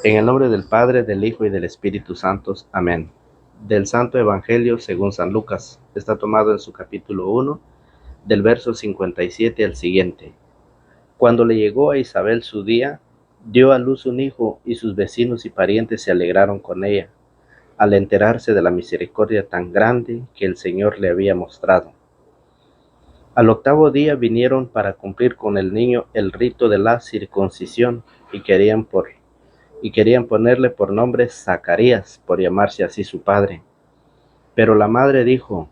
En el nombre del Padre, del Hijo y del Espíritu Santo. Amén. Del Santo Evangelio según San Lucas. Está tomado en su capítulo 1, del verso 57 al siguiente. Cuando le llegó a Isabel su día, dio a luz un hijo, y sus vecinos y parientes se alegraron con ella, al enterarse de la misericordia tan grande que el Señor le había mostrado. Al octavo día vinieron para cumplir con el niño el rito de la circuncisión, y querían ponerle por nombre Zacarías, por llamarse así su padre. Pero la madre dijo: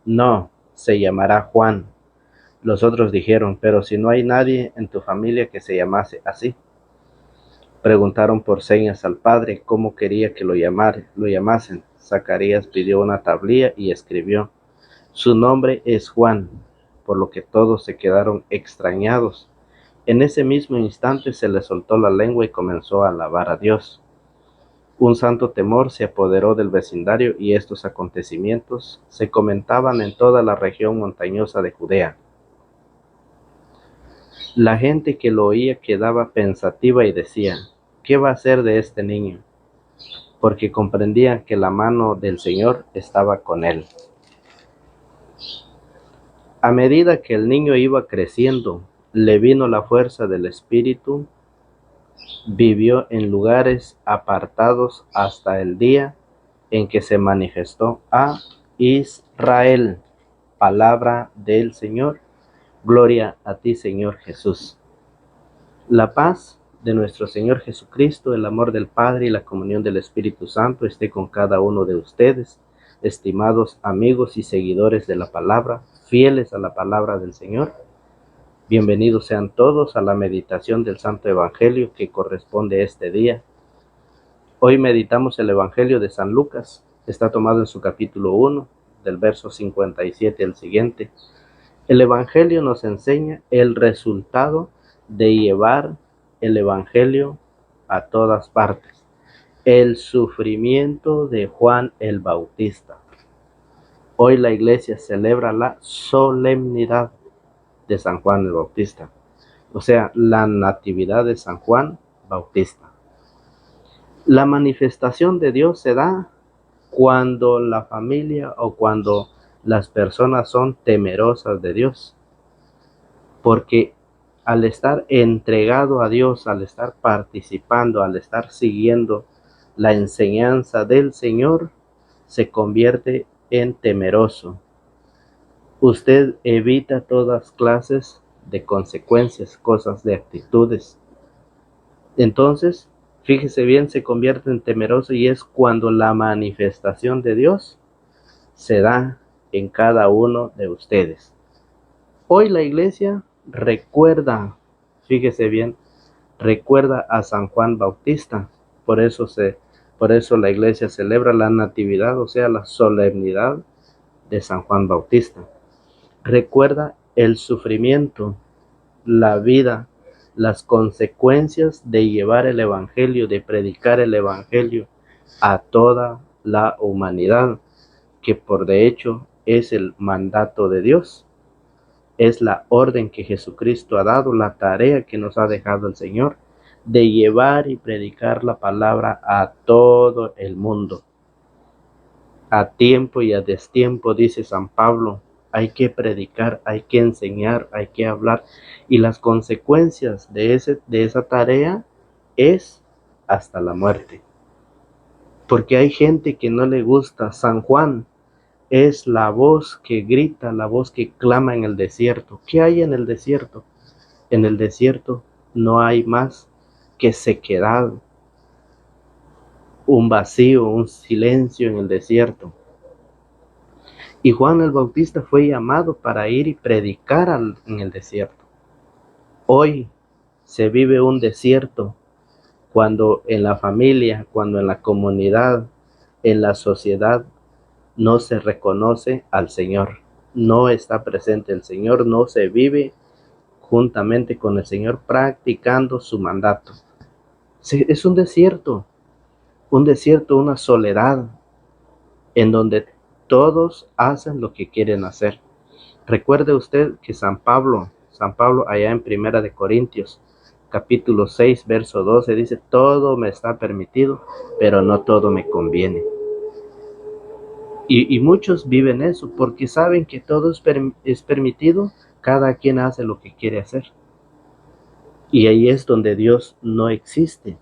no, se llamará Juan. Los otros dijeron: pero si no hay nadie en tu familia que se llamase así. Preguntaron por señas al padre cómo quería que lo llamasen. Zacarías pidió una tablilla y escribió: su nombre es Juan, por lo que todos se quedaron extrañados. En ese mismo instante se le soltó la lengua y comenzó a alabar a Dios. Un santo temor se apoderó del vecindario, y estos acontecimientos se comentaban en toda la región montañosa de Judea. La gente que lo oía quedaba pensativa y decía: ¿qué va a ser de este niño? Porque comprendían que la mano del Señor estaba con él. A medida que el niño iba creciendo, le vino la fuerza del Espíritu. Vivió en lugares apartados hasta el día en que se manifestó a Israel. Palabra del Señor. Gloria a ti, Señor Jesús. La paz de nuestro Señor Jesucristo, el amor del Padre y la comunión del Espíritu Santo esté con cada uno de ustedes, estimados amigos y seguidores de la palabra, fieles a la palabra del Señor. Bienvenidos sean todos a la meditación del Santo Evangelio que corresponde a este día. Hoy meditamos el Evangelio de San Lucas. Está tomado en su capítulo 1, del verso 57 al siguiente. El Evangelio nos enseña el resultado de llevar el Evangelio a todas partes. El sufrimiento de Juan el Bautista. Hoy la iglesia celebra la solemnidad de San Juan el Bautista, o sea, la natividad de San Juan Bautista. La manifestación de Dios se da cuando la familia o cuando las personas son temerosas de Dios, porque al estar entregado a Dios, al estar participando, al estar siguiendo la enseñanza del Señor, se convierte en temeroso. Usted evita todas clases de consecuencias, cosas de actitudes. Entonces, fíjese bien, se convierte en temeroso, y es cuando la manifestación de Dios se da en cada uno de ustedes. Hoy la iglesia recuerda, fíjese bien, recuerda a San Juan Bautista. Por eso la iglesia celebra la natividad, o sea, la solemnidad de San Juan Bautista. Recuerda el sufrimiento, la vida, las consecuencias de llevar el Evangelio, de predicar el Evangelio a toda la humanidad, que por de hecho es el mandato de Dios. Es la orden que Jesucristo ha dado, la tarea que nos ha dejado el Señor, de llevar y predicar la palabra a todo el mundo. A tiempo y a destiempo, dice San Pablo, hay que predicar, hay que enseñar, hay que hablar. Y las consecuencias de esa tarea es hasta la muerte. Porque hay gente que no le gusta. San Juan es la voz que grita, la voz que clama en el desierto. ¿Qué hay en el desierto? En el desierto no hay más que sequedad, un vacío, un silencio en el desierto. Y Juan el Bautista fue llamado para ir y predicar en el desierto. Hoy se vive un desierto cuando en la familia, cuando en la comunidad, en la sociedad, no se reconoce al Señor. No está presente el Señor, no se vive juntamente con el Señor practicando su mandato. Es un desierto, una soledad, en donde todos hacen lo que quieren hacer. Recuerde usted que San Pablo allá en Primera de Corintios, capítulo 6, verso 12, dice, todo me está permitido, pero no todo me conviene. Y muchos viven eso, porque saben que todo es permitido, cada quien hace lo que quiere hacer. Y ahí es donde Dios no existe.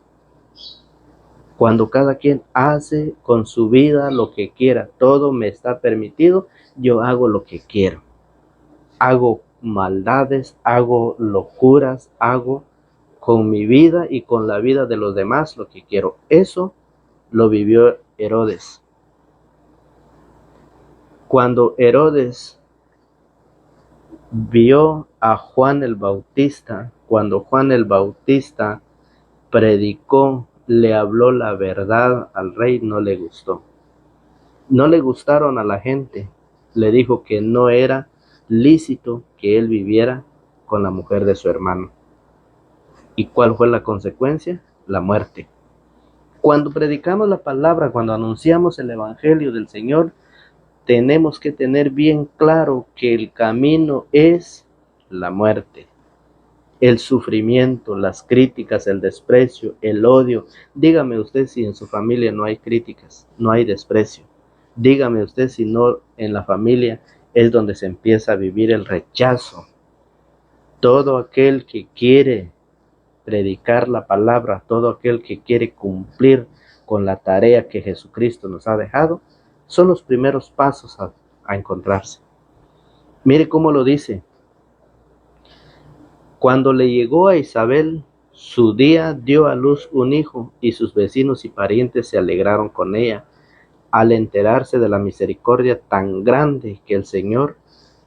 Cuando cada quien hace con su vida lo que quiera, todo me está permitido, yo hago lo que quiero. Hago maldades, hago locuras, hago con mi vida y con la vida de los demás lo que quiero. Eso lo vivió Herodes. Cuando Herodes vio a Juan el Bautista, cuando Juan el Bautista predicó, le habló la verdad al rey, no le gustó. No le gustaron a la gente. Le dijo que no era lícito que él viviera con la mujer de su hermano. ¿Y cuál fue la consecuencia? La muerte. Cuando predicamos la palabra, cuando anunciamos el evangelio del Señor, tenemos que tener bien claro que el camino es la muerte, el sufrimiento, las críticas, el desprecio, el odio. Dígame usted si en su familia no hay críticas, no hay desprecio. Dígame usted si no en la familia es donde se empieza a vivir el rechazo. Todo aquel que quiere predicar la palabra, todo aquel que quiere cumplir con la tarea que Jesucristo nos ha dejado, son los primeros pasos a encontrarse. Mire cómo lo dice. Cuando le llegó a Isabel su día, dio a luz un hijo, y sus vecinos y parientes se alegraron con ella, al enterarse de la misericordia tan grande que el Señor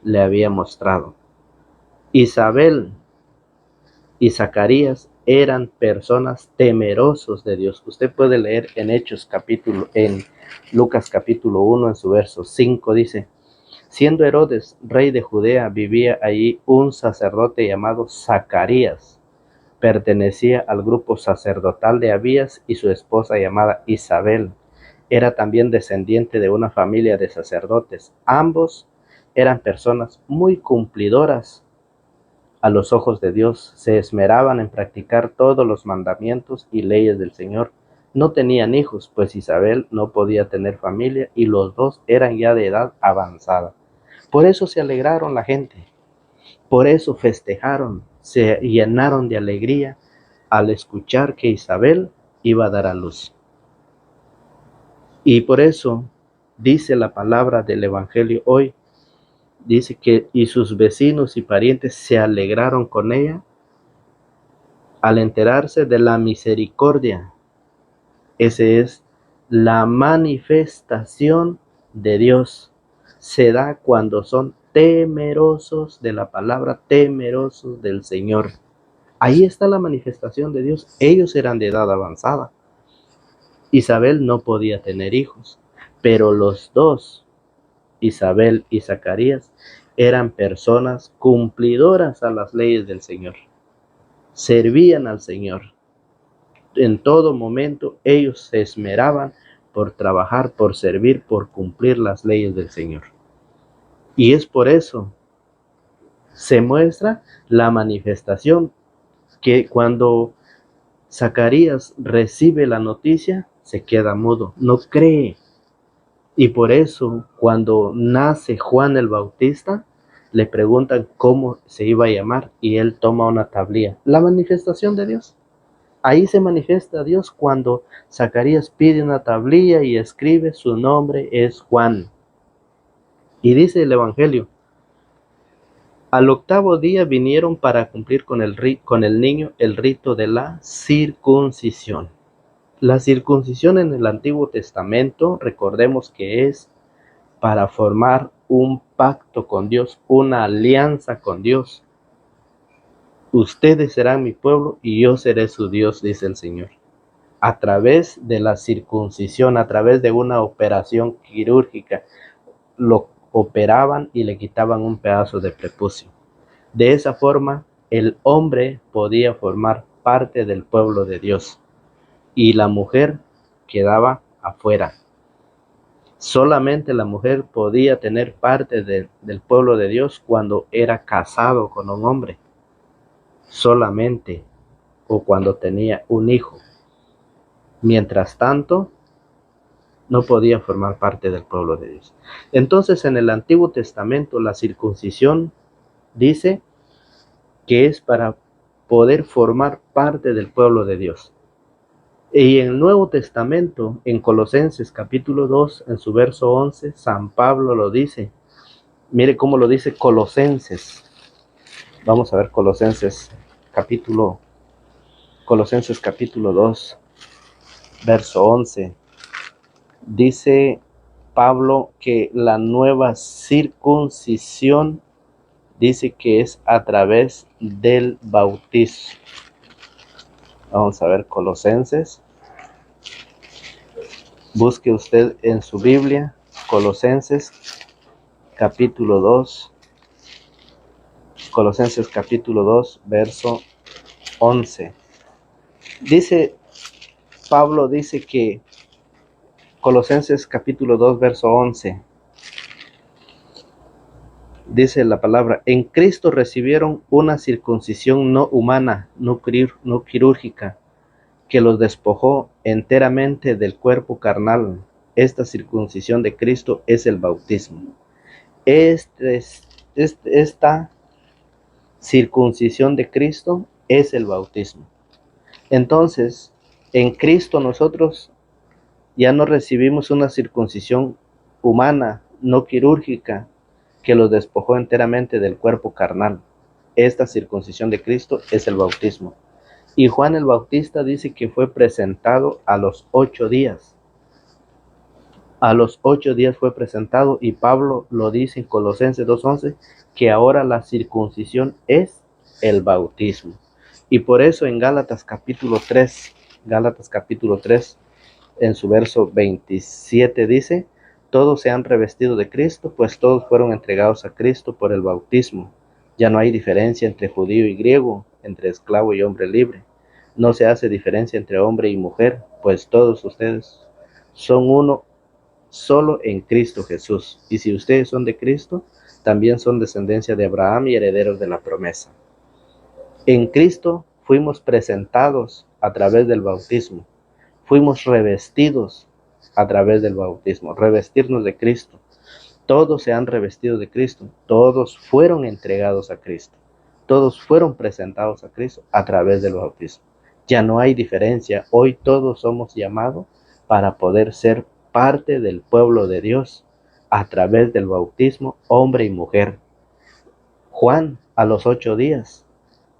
le había mostrado. Isabel y Zacarías eran personas temerosos de Dios. Usted puede leer en Lucas capítulo 1, en su verso 5, dice, siendo Herodes rey de Judea, vivía allí un sacerdote llamado Zacarías. Pertenecía al grupo sacerdotal de Abías, y su esposa llamada Isabel era también descendiente de una familia de sacerdotes. Ambos eran personas muy cumplidoras a los ojos de Dios, se esmeraban en practicar todos los mandamientos y leyes del Señor. No tenían hijos, pues Isabel no podía tener familia y los dos eran ya de edad avanzada. Por eso se alegraron la gente, por eso festejaron, se llenaron de alegría al escuchar que Isabel iba a dar a luz. Y por eso dice la palabra del Evangelio hoy, dice que y sus vecinos y parientes se alegraron con ella al enterarse de la misericordia. Esa es la manifestación de Dios. Se da cuando son temerosos de la palabra, temerosos del Señor. Ahí está la manifestación de Dios. Ellos eran de edad avanzada. Isabel no podía tener hijos, pero los dos, Isabel y Zacarías, eran personas cumplidoras a las leyes del Señor. Servían al Señor. En todo momento ellos se esmeraban por trabajar, por servir, por cumplir las leyes del Señor. Y es por eso se muestra la manifestación que cuando Zacarías recibe la noticia, se queda mudo, no cree. Y por eso cuando nace Juan el Bautista, le preguntan cómo se iba a llamar y él toma una tablilla. La manifestación de Dios. Ahí se manifiesta Dios cuando Zacarías pide una tablilla y escribe su nombre es Juan. Y dice el Evangelio, al octavo día vinieron para cumplir con el niño el rito de la circuncisión. La circuncisión en el Antiguo Testamento, recordemos que es para formar un pacto con Dios, una alianza con Dios. Ustedes serán mi pueblo y yo seré su Dios, dice el Señor. A través de la circuncisión, a través de una operación quirúrgica, lo operaban y le quitaban un pedazo de prepucio. De esa forma, el hombre podía formar parte del pueblo de Dios y la mujer quedaba afuera. Solamente la mujer podía tener parte del pueblo de Dios cuando era casado con un hombre. Solamente. o cuando tenía un hijo. Mientras tanto, no podía formar parte del pueblo de Dios. Entonces, en el Antiguo Testamento, la circuncisión dice que es para poder formar parte del pueblo de Dios. Y en el Nuevo Testamento, en Colosenses capítulo 2, en su verso 11, San Pablo lo dice. Mire cómo lo dice Colosenses. Vamos a ver Colosenses capítulo 2, verso 11. Dice Pablo que la nueva circuncisión dice que es a través del bautismo. Vamos a ver Colosenses. Busque usted en su Biblia Colosenses capítulo 2. Colosenses capítulo 2, verso 11. Pablo dice que Colosenses capítulo 2, verso 11. Dice la palabra: en Cristo recibieron una circuncisión no humana, no quirúrgica, que los despojó enteramente del cuerpo carnal. Esta circuncisión de Cristo es el bautismo. Esta circuncisión de Cristo es el bautismo. Entonces, en Cristo nosotros ya no recibimos una circuncisión humana, no quirúrgica, que los despojó enteramente del cuerpo carnal. Esta circuncisión de Cristo es el bautismo. Y Juan el Bautista dice que fue presentado a los 8 días. A los 8 días fue presentado, y Pablo lo dice en Colosenses 2:11, que ahora la circuncisión es el bautismo. Y por eso en Gálatas capítulo 3, en su verso 27 dice: todos se han revestido de Cristo, pues todos fueron entregados a Cristo por el bautismo. Ya no hay diferencia entre judío y griego, entre esclavo y hombre libre. No se hace diferencia entre hombre y mujer, pues todos ustedes son uno solo en Cristo Jesús. Y si ustedes son de Cristo, también son descendencia de Abraham y herederos de la promesa. En Cristo fuimos presentados a través del bautismo. Fuimos revestidos a través del bautismo, revestirnos de Cristo. Todos se han revestido de Cristo, todos fueron entregados a Cristo, todos fueron presentados a Cristo a través del bautismo. Ya no hay diferencia, hoy todos somos llamados para poder ser parte del pueblo de Dios a través del bautismo, hombre y mujer. Juan a los 8 días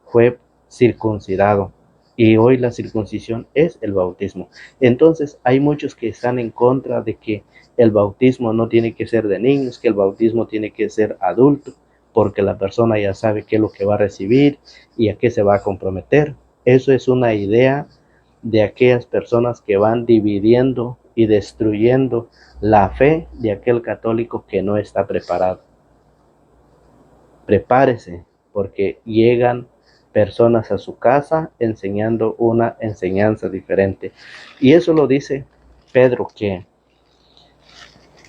fue circuncidado, y hoy la circuncisión es el bautismo. Entonces hay muchos que están en contra de que el bautismo no tiene que ser de niños, que el bautismo tiene que ser adulto, porque la persona ya sabe qué es lo que va a recibir y a qué se va a comprometer. Eso es una idea de aquellas personas que van dividiendo y destruyendo la fe de aquel católico que no está preparado. Prepárese, porque llegan personas a su casa enseñando una enseñanza diferente. Y eso lo dice Pedro, que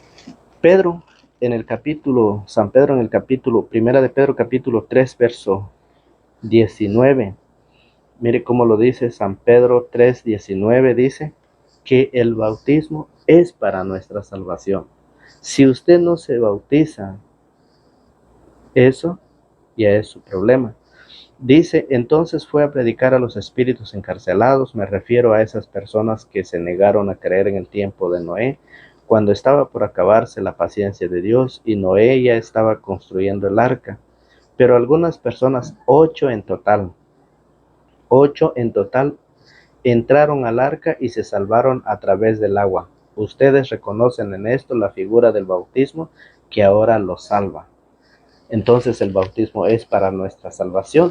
San Pedro en el capítulo, primera de Pedro capítulo 3, verso 19. Mire cómo lo dice San Pedro 3:19, dice que el bautismo es para nuestra salvación. Si usted no se bautiza, eso ya es su problema. Dice: entonces fue a predicar a los espíritus encarcelados. Me refiero a esas personas que se negaron a creer en el tiempo de Noé, cuando estaba por acabarse la paciencia de Dios y Noé ya estaba construyendo el arca. Pero algunas personas, 8 en total, entraron al arca y se salvaron a través del agua. Ustedes reconocen en esto la figura del bautismo que ahora los salva. Entonces el bautismo es para nuestra salvación,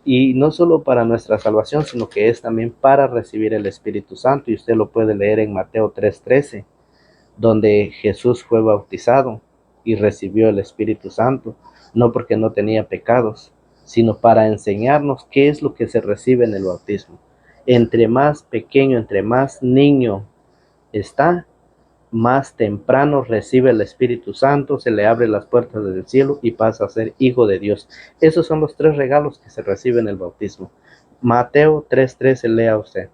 y no solo para nuestra salvación, sino que es también para recibir el Espíritu Santo. Y usted lo puede leer en Mateo 3:13, donde Jesús fue bautizado y recibió el Espíritu Santo, no porque no tenía pecados, sino para enseñarnos qué es lo que se recibe en el bautismo. Entre más pequeño, entre más niño está, más temprano recibe el Espíritu Santo, se le abren las puertas del cielo y pasa a ser hijo de Dios. Esos son los 3 regalos que se reciben en el bautismo. Mateo 3:13, lea usted.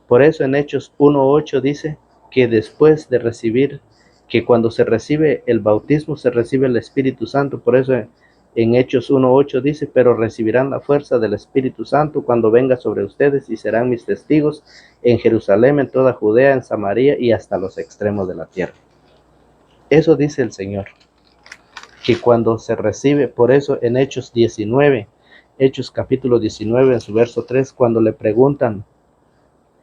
Por eso en Hechos 1:8 dice que después de recibir, que cuando se recibe el bautismo, se recibe el Espíritu Santo. Por eso en Hechos 1:8 dice, pero recibirán la fuerza del Espíritu Santo cuando venga sobre ustedes y serán mis testigos en Jerusalén, en toda Judea, en Samaria y hasta los extremos de la tierra. Eso dice el Señor, que cuando se recibe, por eso en Hechos 19, Hechos capítulo 19, en su verso 3, cuando le preguntan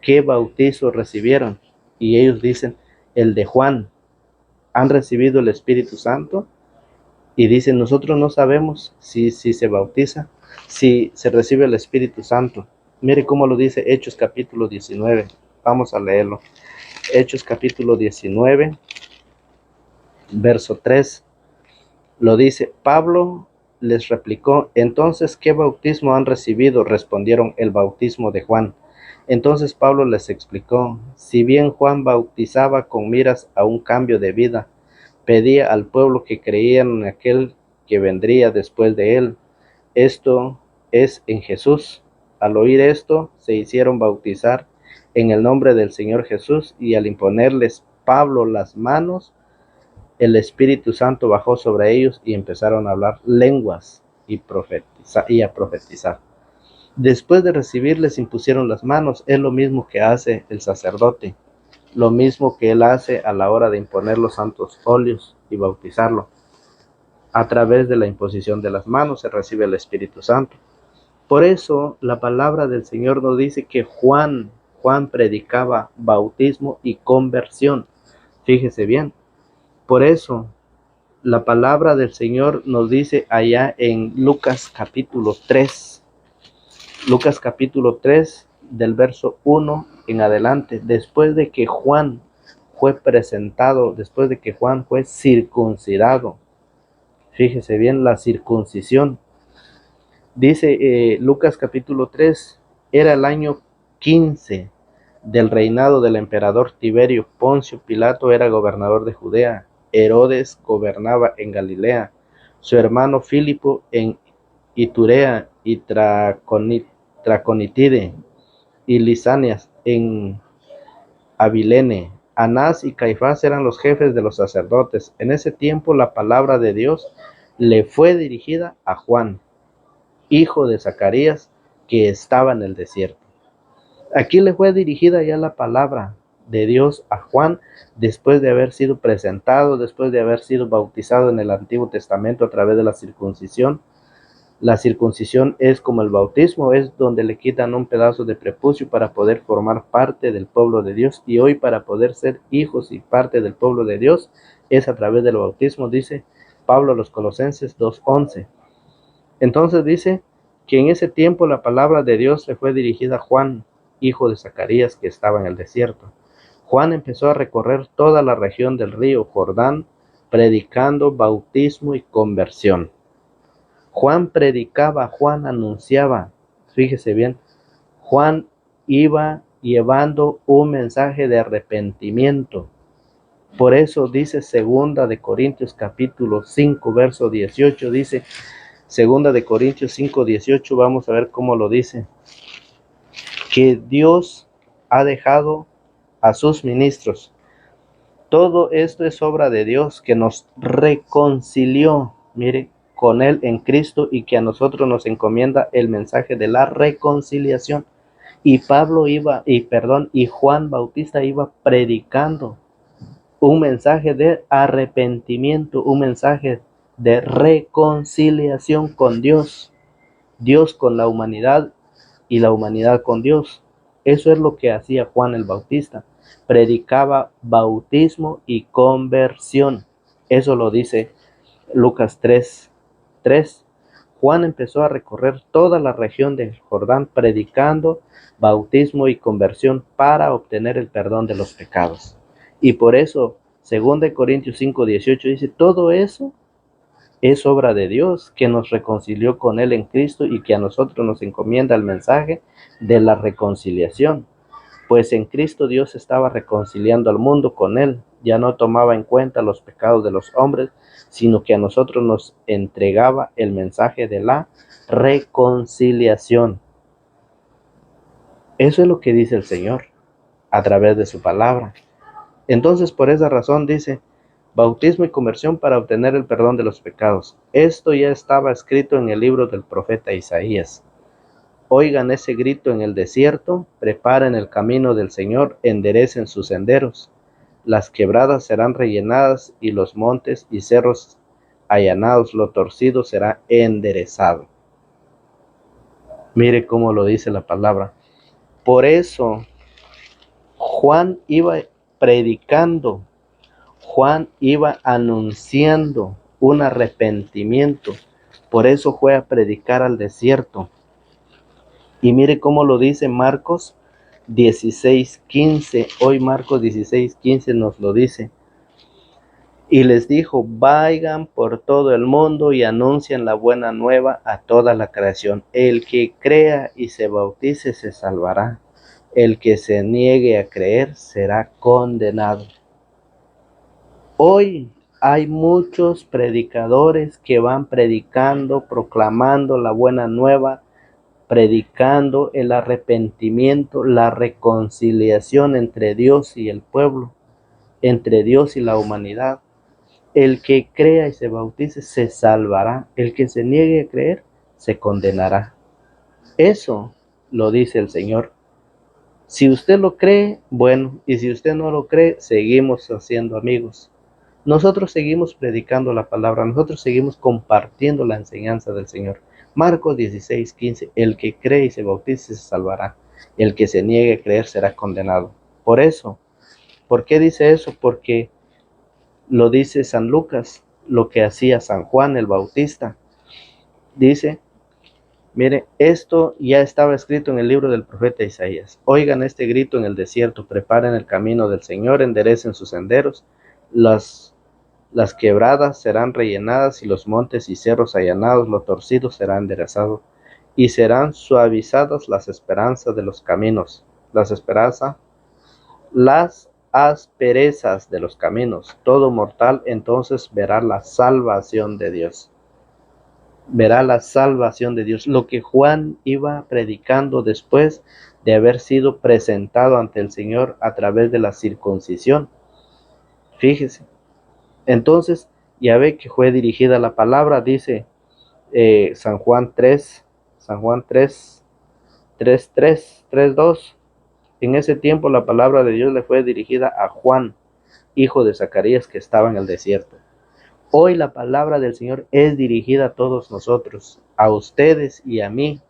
qué bautizo recibieron, y ellos dicen, el de Juan. ¿Han recibido el Espíritu Santo? Y dicen, nosotros no sabemos si se bautiza, si se recibe el Espíritu Santo. Mire cómo lo dice Hechos capítulo 19. Vamos a leerlo. Hechos capítulo 19, verso 3. Lo dice, Pablo les replicó, entonces, ¿qué bautismo han recibido? Respondieron, el bautismo de Juan. Entonces Pablo les explicó, si bien Juan bautizaba con miras a un cambio de vida, pedía al pueblo que creían en aquel que vendría después de él, esto es en Jesús. Al oír esto, se hicieron bautizar en el nombre del Señor Jesús, y al imponerles Pablo las manos, el Espíritu Santo bajó sobre ellos y empezaron a hablar lenguas y a profetizar. Después de recibir, les impusieron las manos. Es lo mismo que hace el sacerdote, lo mismo que él hace a la hora de imponer los santos óleos y bautizarlo. A través de la imposición de las manos se recibe el Espíritu Santo. Por eso la palabra del Señor nos dice que Juan predicaba bautismo y conversión. Fíjese bien. Por eso la palabra del Señor nos dice allá en Lucas capítulo 3, Lucas capítulo 3, del verso 1 en adelante, después de que Juan fue presentado, después de que Juan fue circuncidado. Fíjese bien, la circuncisión. Dice Lucas capítulo 3, era el año 15 del reinado del emperador Tiberio. Poncio Pilato era gobernador de Judea. Herodes gobernaba en Galilea. Su hermano Filipo en Iturea y Traconitide y Lisanias en Abilene. Anás y Caifás eran los jefes de los sacerdotes. En ese tiempo la palabra de Dios le fue dirigida a Juan, hijo de Zacarías, que estaba en el desierto. Aquí le fue dirigida ya la palabra de Dios a Juan después de haber sido presentado, después de haber sido bautizado en el Antiguo Testamento a través de la circuncisión. La circuncisión es como el bautismo, es donde le quitan un pedazo de prepucio para poder formar parte del pueblo de Dios, y hoy para poder ser hijos y parte del pueblo de Dios es a través del bautismo, dice Pablo a los Colosenses 2:11. Entonces dice que en ese tiempo la palabra de Dios le fue dirigida a Juan, hijo de Zacarías, que estaba en el desierto. Juan empezó a recorrer toda la región del río Jordán, predicando bautismo y conversión. Juan predicaba, Juan anunciaba. Fíjese bien, Juan iba llevando un mensaje de arrepentimiento. Por eso dice segunda de Corintios capítulo 5, verso 18, dice segunda de Corintios 5:18, vamos a ver cómo lo dice, que Dios ha dejado a sus ministros. Todo esto es obra de Dios, que nos reconcilió, mire, con Él en Cristo, y que a nosotros nos encomienda el mensaje de la reconciliación. Y y Juan Bautista iba predicando un mensaje de arrepentimiento, un mensaje de reconciliación con Dios, Dios con la humanidad y la humanidad con Dios. Eso es lo que hacía Juan el Bautista. Predicaba bautismo y conversión. Eso lo dice Lucas 3:3. Juan empezó a recorrer toda la región del Jordán predicando bautismo y conversión para obtener el perdón de los pecados. Y por eso, 2 Corintios 5:18 dice, todo eso es obra de Dios, que nos reconcilió con Él en Cristo y que a nosotros nos encomienda el mensaje de la reconciliación. Pues en Cristo Dios estaba reconciliando al mundo con Él, ya no tomaba en cuenta los pecados de los hombres, sino que a nosotros nos entregaba el mensaje de la reconciliación. Eso es lo que dice el Señor a través de su palabra. Entonces, por esa razón dice, bautismo y conversión para obtener el perdón de los pecados. Esto ya estaba escrito en el libro del profeta Isaías. Oigan ese grito en el desierto, preparen el camino del Señor, enderecen sus senderos. Las quebradas serán rellenadas y los montes y cerros allanados, lo torcido será enderezado. Mire cómo lo dice la palabra. Por eso Juan iba predicando, Juan iba anunciando un arrepentimiento. Por eso fue a predicar al desierto. Y mire cómo lo dice Marcos 16:15. Hoy Marcos 16:15 nos lo dice. Y les dijo, vayan por todo el mundo y anuncien la buena nueva a toda la creación. El que crea y se bautice se salvará. El que se niegue a creer será condenado. Hoy hay muchos predicadores que van predicando, proclamando la buena nueva, predicando el arrepentimiento, la reconciliación entre Dios y el pueblo, entre Dios y la humanidad. El que crea y se bautice se salvará. El que se niegue a creer se condenará. Eso lo dice el Señor. Si usted lo cree, bueno, y si usted no lo cree, seguimos haciendo amigos. Nosotros seguimos predicando la palabra, nosotros seguimos compartiendo la enseñanza del Señor. Marcos 16:15, el que cree y se bautice se salvará. El que se niegue a creer será condenado. Por eso, ¿por qué dice eso? Porque lo dice San Lucas, lo que hacía San Juan el Bautista. Dice, mire, esto ya estaba escrito en el libro del profeta Isaías. Oigan este grito en el desierto, preparen el camino del Señor, enderecen sus senderos. Las quebradas serán rellenadas y los montes y cerros allanados, lo torcido será enderezado. Y serán suavizadas las esperanzas de los caminos, las asperezas de los caminos. Todo mortal entonces verá la salvación de Dios. Verá la salvación de Dios. Lo que Juan iba predicando después de haber sido presentado ante el Señor a través de la circuncisión. Fíjese. Entonces, ya ve que fue dirigida la palabra, dice San Juan 3, 3:2. En ese tiempo la palabra de Dios le fue dirigida a Juan, hijo de Zacarías, que estaba en el desierto. Hoy la palabra del Señor es dirigida a todos nosotros, a ustedes y a mí.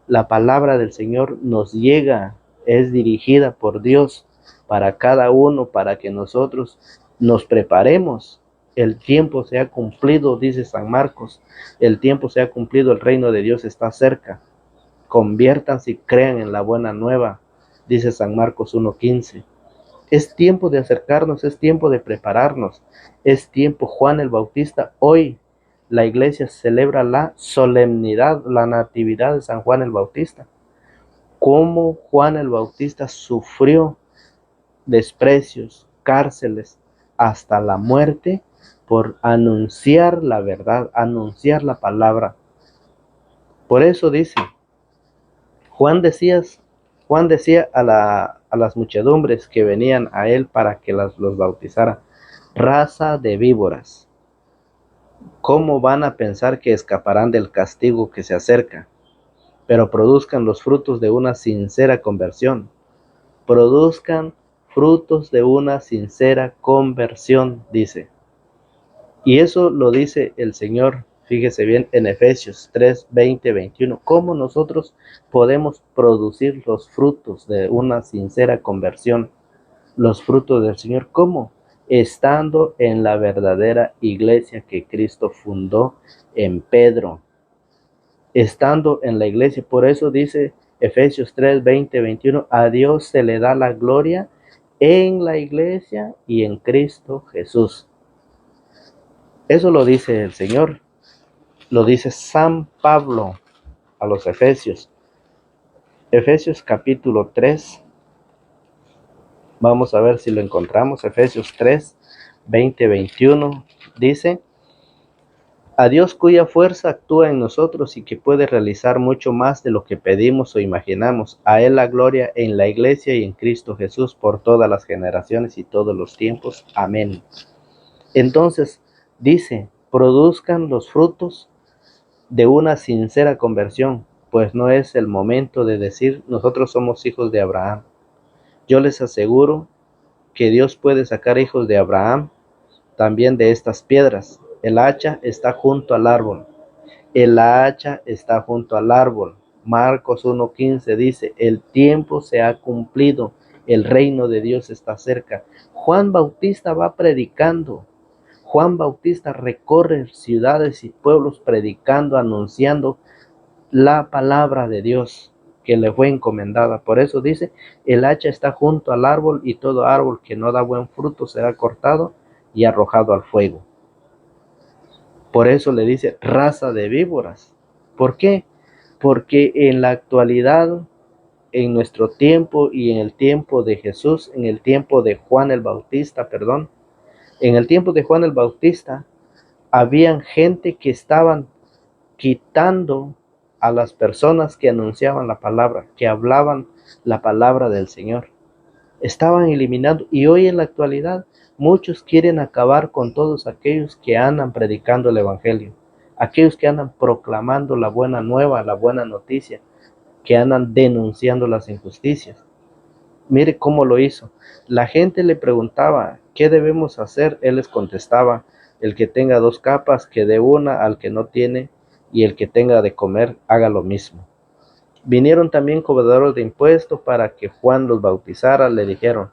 La palabra del Señor nos llega, es dirigida por Dios para cada uno, para que nosotros nos preparemos. El tiempo se ha cumplido, dice San Marcos, el tiempo se ha cumplido, el reino de Dios está cerca. Conviértanse y crean en la buena nueva, dice San Marcos 1:15. Es tiempo de acercarnos, es tiempo de prepararnos, es tiempo. Juan el Bautista, hoy la iglesia celebra la solemnidad, la natividad de San Juan el Bautista. Cómo Juan el Bautista sufrió desprecios, cárceles, hasta la muerte por anunciar la verdad, anunciar la palabra. Por eso dice, Juan decía a las muchedumbres que venían a él para que los bautizara, raza de víboras, ¿cómo van a pensar que escaparán del castigo que se acerca? Pero produzcan los frutos de una sincera conversión. Produzcan frutos de una sincera conversión, dice. Y eso lo dice el Señor, fíjese bien, en Efesios 3:20-21. ¿Cómo nosotros podemos producir los frutos de una sincera conversión? Los frutos del Señor, ¿cómo? Estando en la verdadera iglesia que Cristo fundó en Pedro. Estando en la iglesia. Por eso dice Efesios 3:20-21, a Dios se le da la gloria en la iglesia y en Cristo Jesús. Eso lo dice el Señor, lo dice San Pablo a los Efesios. Efesios capítulo 3, vamos a ver si lo encontramos. Efesios 3:20-21 dice, A Dios cuya fuerza actúa en nosotros y que puede realizar mucho más de lo que pedimos o imaginamos. A Él la gloria en la Iglesia y en Cristo Jesús por todas las generaciones y todos los tiempos. Amén. Entonces, dice, produzcan los frutos de una sincera conversión, pues no es el momento de decir nosotros somos hijos de Abraham. Yo les aseguro que Dios puede sacar hijos de Abraham también de estas piedras. El hacha está junto al árbol. El hacha está junto al árbol. Marcos 1:15 dice, el tiempo se ha cumplido, el reino de Dios está cerca. Juan Bautista va predicando. Juan Bautista recorre ciudades y pueblos predicando, anunciando la palabra de Dios que le fue encomendada. Por eso dice, el hacha está junto al árbol y todo árbol que no da buen fruto será cortado y arrojado al fuego. Por eso le dice raza de víboras. ¿Por qué? Porque en la actualidad, en nuestro tiempo y en el tiempo de Jesús, en el tiempo de Juan el Bautista, en el tiempo de Juan el Bautista, habían gente que estaban quitando a las personas que anunciaban la palabra, que hablaban la palabra del Señor. Estaban eliminando, y hoy en la actualidad muchos quieren acabar con todos aquellos que andan predicando el Evangelio, aquellos que andan proclamando la buena nueva, la buena noticia, que andan denunciando las injusticias. Mire cómo lo hizo. La gente le preguntaba, ¿qué debemos hacer? Él les contestaba, el que tenga 2 capas, que dé una al que no tiene, y el que tenga de comer, haga lo mismo. Vinieron también cobradores de impuestos para que Juan los bautizara. Le dijeron,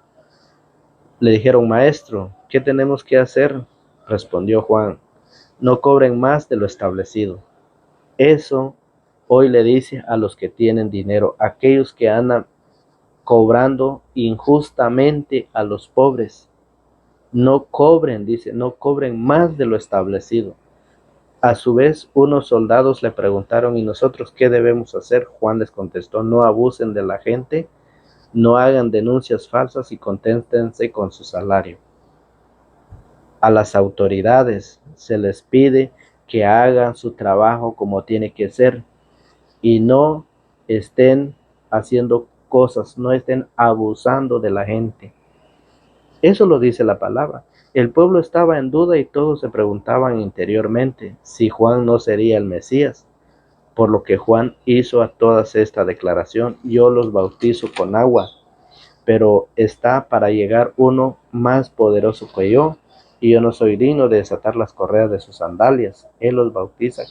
maestro, ¿qué tenemos que hacer? Respondió Juan, no cobren más de lo establecido. Eso hoy le dice a los que tienen dinero, aquellos que andan cobrando injustamente a los pobres. No cobren, dice, no cobren más de lo establecido. A su vez, unos soldados le preguntaron, ¿y nosotros qué debemos hacer? Juan les contestó, no abusen de la gente, no hagan denuncias falsas y conténtense con su salario. A las autoridades se les pide que hagan su trabajo como tiene que ser y no estén haciendo cosas, no estén abusando de la gente. Eso lo dice la palabra. El pueblo estaba en duda y todos se preguntaban interiormente si Juan no sería el Mesías, por lo que Juan hizo a todas esta declaración, yo los bautizo con agua, pero está para llegar uno más poderoso que yo, y yo no soy digno de desatar las correas de sus sandalias. Él los bautiza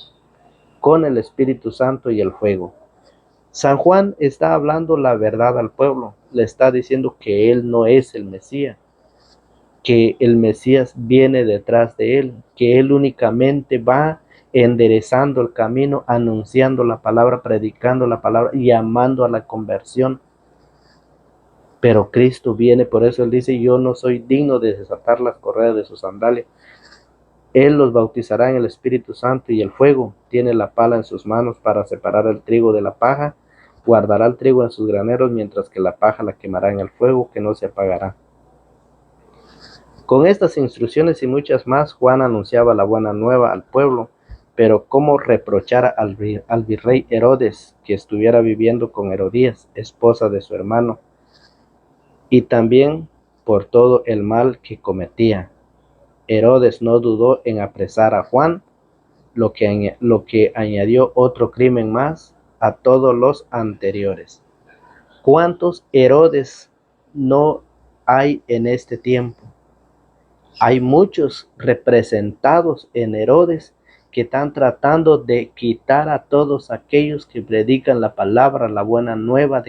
con el Espíritu Santo y el fuego. San Juan está hablando la verdad al pueblo, le está diciendo que él no es el Mesías, que el Mesías viene detrás de él, que él únicamente va enderezando el camino, anunciando la palabra, predicando la palabra, llamando a la conversión. Pero Cristo viene, por eso él dice, yo no soy digno de desatar las correas de sus sandalias. Él los bautizará en el Espíritu Santo y el fuego. Tiene la pala en sus manos para separar el trigo de la paja. Guardará el trigo en sus graneros, mientras que la paja la quemará en el fuego, que no se apagará. Con estas instrucciones y muchas más, Juan anunciaba la buena nueva al pueblo, pero cómo reprochar al virrey Herodes, que estuviera viviendo con Herodías, esposa de su hermano, y también por todo el mal que cometía. Herodes no dudó en apresar a Juan, lo que añadió otro crimen más a todos los anteriores. ¿Cuántos Herodes no hay en este tiempo? Hay muchos representados en Herodes que están tratando de quitar a todos aquellos que predican la palabra, la buena nueva,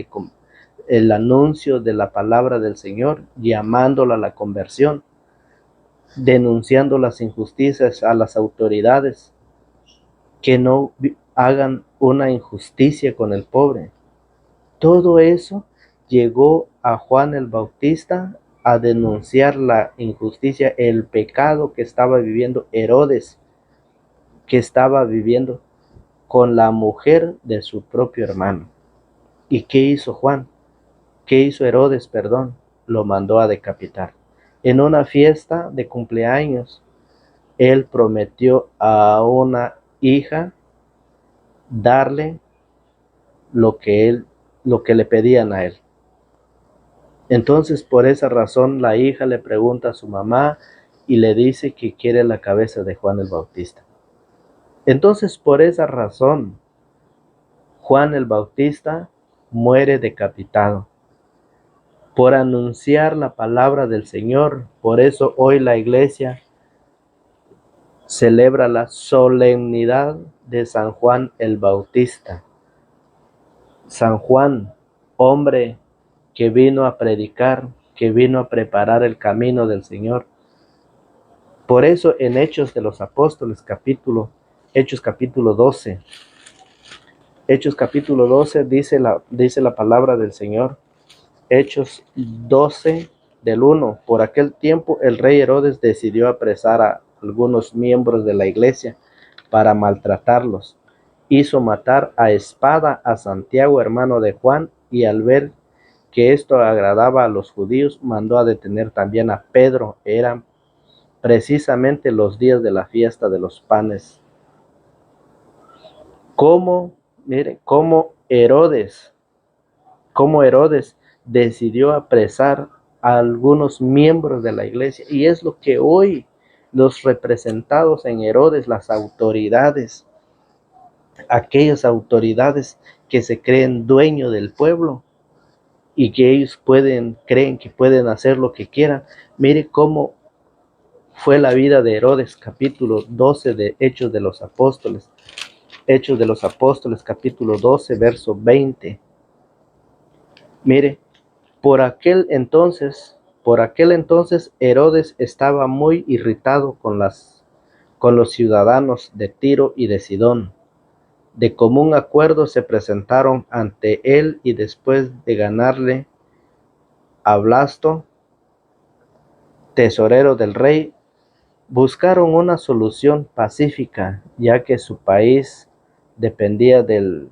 el anuncio de la palabra del Señor, llamándola a la conversión, denunciando las injusticias a las autoridades, que no hagan una injusticia con el pobre. Todo eso llegó a Juan el Bautista a denunciar la injusticia, el pecado que estaba viviendo Herodes, que estaba viviendo con la mujer de su propio hermano. ¿Y qué hizo Juan? ¿Qué hizo Herodes, perdón? Lo mandó a decapitar. En una fiesta de cumpleaños, él prometió a una hija darle lo que le pedían a él. Entonces, por esa razón, la hija le pregunta a su mamá y le dice que quiere la cabeza de Juan el Bautista. Entonces, por esa razón, Juan el Bautista muere decapitado por anunciar la palabra del Señor. Por eso hoy la iglesia celebra la solemnidad de San Juan el Bautista. San Juan, hombre que vino a predicar, que vino a preparar el camino del Señor. Por eso en Hechos de los Apóstoles, Hechos capítulo 12, dice la palabra del Señor. Hechos 12 del 1. Por aquel tiempo el rey Herodes decidió apresar a algunos miembros de la iglesia para maltratarlos. Hizo matar a espada a Santiago, hermano de Juan, y al ver que esto agradaba a los judíos, mandó a detener también a Pedro. Eran precisamente los días de la fiesta de los panes. Cómo Herodes decidió apresar a algunos miembros de la iglesia, y es lo que hoy los representados en Herodes, las autoridades, aquellas autoridades que se creen dueños del pueblo y que ellos creen que pueden hacer lo que quieran. Mire cómo fue la vida de Herodes, capítulo 12 de Hechos de los Apóstoles. Hechos de los Apóstoles, capítulo 12, verso 20. Mire, por aquel entonces Herodes estaba muy irritado con los ciudadanos de Tiro y de Sidón. De común acuerdo se presentaron ante él y después de ganarle a Blasto, tesorero del rey, buscaron una solución pacífica, ya que su país dependía del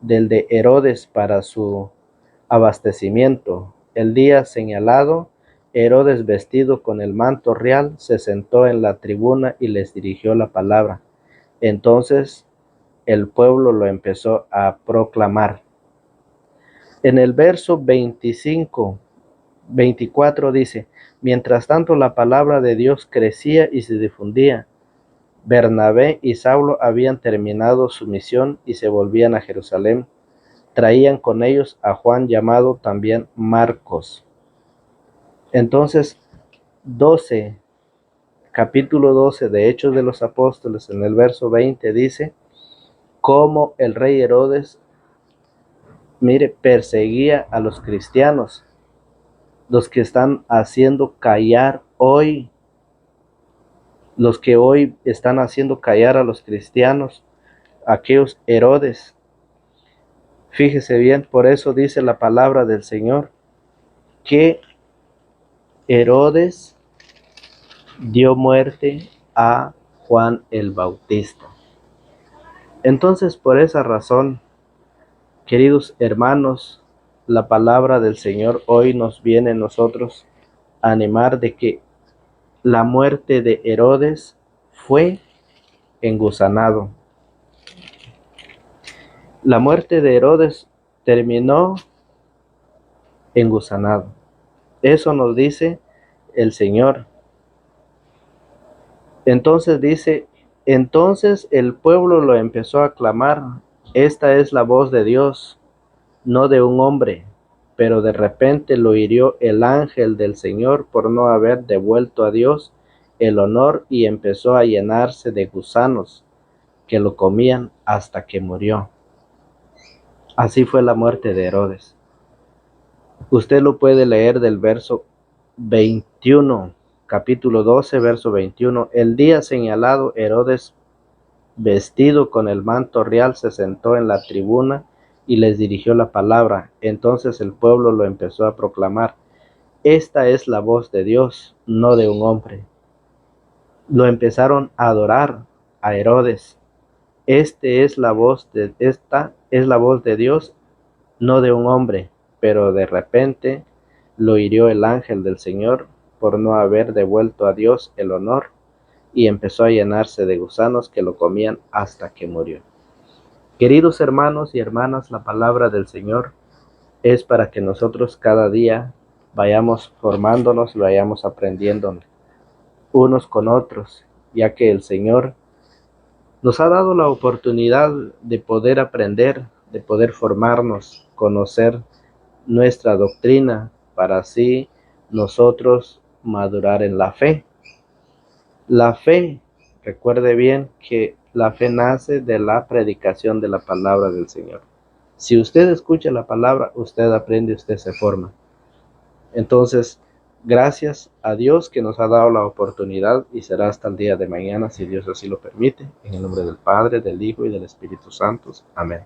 de Herodes para su abastecimiento. El día señalado, Herodes, vestido con el manto real, se sentó en la tribuna y les dirigió la palabra. Entonces el pueblo lo empezó a proclamar. En el verso 24 dice: mientras tanto la palabra de Dios crecía y se difundía. Bernabé y Saulo habían terminado su misión y se volvían a Jerusalén. Traían con ellos a Juan, llamado también Marcos. Entonces, capítulo 12 de Hechos de los Apóstoles, en el verso 20 dice cómo el rey Herodes, perseguía a los cristianos, los que están haciendo callar hoy, los que hoy están haciendo callar a los cristianos, aquellos Herodes. Fíjese bien, por eso dice la palabra del Señor, que Herodes dio muerte a Juan el Bautista. Entonces, por esa razón, queridos hermanos, la palabra del Señor hoy nos viene a nosotros a animar de que la muerte de Herodes fue engusanado. La muerte de Herodes terminó engusanado. Eso nos dice el Señor. Entonces dice, entonces el pueblo lo empezó a clamar: esta es la voz de Dios, no de un hombre. Pero de repente lo hirió el ángel del Señor por no haber devuelto a Dios el honor, y empezó a llenarse de gusanos que lo comían hasta que murió. Así fue la muerte de Herodes. Usted lo puede leer del verso 21, capítulo 12, verso 21. El día señalado, Herodes, vestido con el manto real, se sentó en la tribuna y les dirigió la palabra. Entonces el pueblo lo empezó a proclamar: esta es la voz de Dios, no de un hombre. Lo empezaron a adorar a Herodes. Esta es la voz de Dios, no de un hombre. Pero de repente lo hirió el ángel del Señor por no haber devuelto a Dios el honor, y empezó a llenarse de gusanos que lo comían hasta que murió. Queridos hermanos y hermanas, la palabra del Señor es para que nosotros cada día vayamos formándonos y vayamos aprendiendo unos con otros, ya que el Señor nos ha dado la oportunidad de poder aprender, de poder formarnos, conocer nuestra doctrina, para así nosotros madurar en la fe. La fe, recuerde bien que la fe nace de la predicación de la palabra del Señor. Si usted escucha la palabra, usted aprende, usted se forma. Entonces, gracias a Dios que nos ha dado la oportunidad y será hasta el día de mañana, si Dios así lo permite. En el nombre del Padre, del Hijo y del Espíritu Santo. Amén.